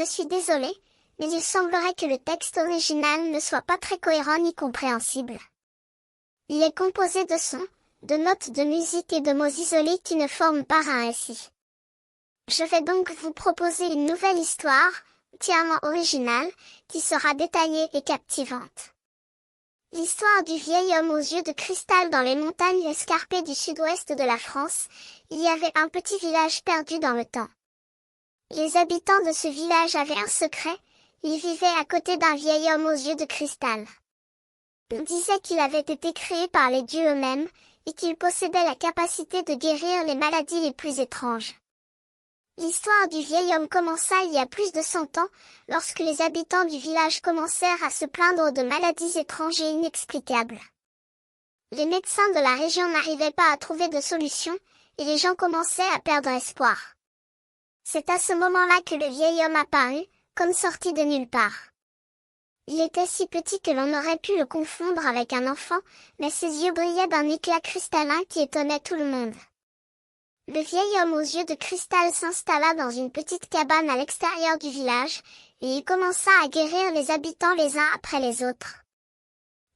Je suis désolé, mais il semblerait que le texte original ne soit pas très cohérent ni compréhensible. Il est composé de sons, de notes de musique et de mots isolés qui ne forment pas un récit. Je vais donc vous proposer une nouvelle histoire, entièrement originale, qui sera détaillée et captivante. L'histoire du vieil homme aux yeux de cristal dans les montagnes escarpées du sud-ouest de la France. Il y avait un petit village perdu dans le temps. Les habitants de ce village avaient un secret, ils vivaient à côté d'un vieil homme aux yeux de cristal. On disait qu'il avait été créé par les dieux eux-mêmes, et qu'il possédait la capacité de guérir les maladies les plus étranges. L'histoire du vieil homme commença il y a plus de 100 ans, lorsque les habitants du village commencèrent à se plaindre de maladies étranges et inexplicables. Les médecins de la région n'arrivaient pas à trouver de solution, et les gens commençaient à perdre espoir. C'est à ce moment-là que le vieil homme apparut, comme sorti de nulle part. Il était si petit que l'on aurait pu le confondre avec un enfant, mais ses yeux brillaient d'un éclat cristallin qui étonnait tout le monde. Le vieil homme aux yeux de cristal s'installa dans une petite cabane à l'extérieur du village, et il commença à guérir les habitants les uns après les autres.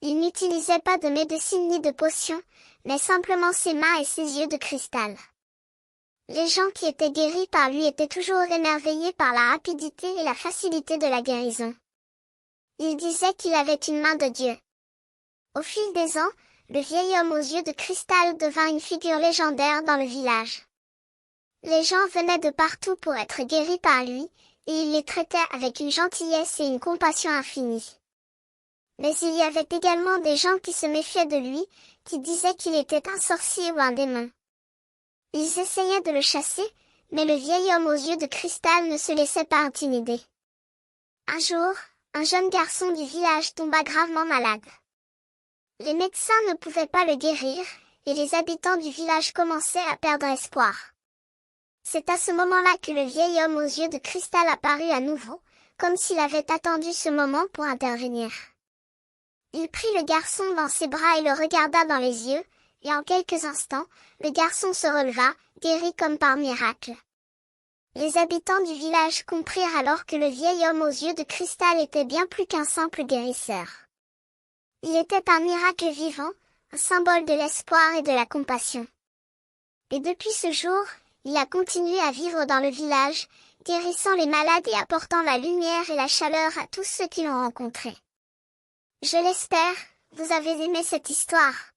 Il n'utilisait pas de médecine ni de potions, mais simplement ses mains et ses yeux de cristal. Les gens qui étaient guéris par lui étaient toujours émerveillés par la rapidité et la facilité de la guérison. Ils disaient qu'il avait une main de Dieu. Au fil des ans, le vieil homme aux yeux de cristal devint une figure légendaire dans le village. Les gens venaient de partout pour être guéris par lui, et il les traitait avec une gentillesse et une compassion infinie. Mais il y avait également des gens qui se méfiaient de lui, qui disaient qu'il était un sorcier ou un démon. Ils essayaient de le chasser, mais le vieil homme aux yeux de cristal ne se laissait pas intimider. Un jour, un jeune garçon du village tomba gravement malade. Les médecins ne pouvaient pas le guérir, et les habitants du village commençaient à perdre espoir. C'est à ce moment-là que le vieil homme aux yeux de cristal apparut à nouveau, comme s'il avait attendu ce moment pour intervenir. Il prit le garçon dans ses bras et le regarda dans les yeux, et en quelques instants, le garçon se releva, guéri comme par miracle. Les habitants du village comprirent alors que le vieil homme aux yeux de cristal était bien plus qu'un simple guérisseur. Il était un miracle vivant, un symbole de l'espoir et de la compassion. Et depuis ce jour, il a continué à vivre dans le village, guérissant les malades et apportant la lumière et la chaleur à tous ceux qui l'ont rencontré. Je l'espère, vous avez aimé cette histoire.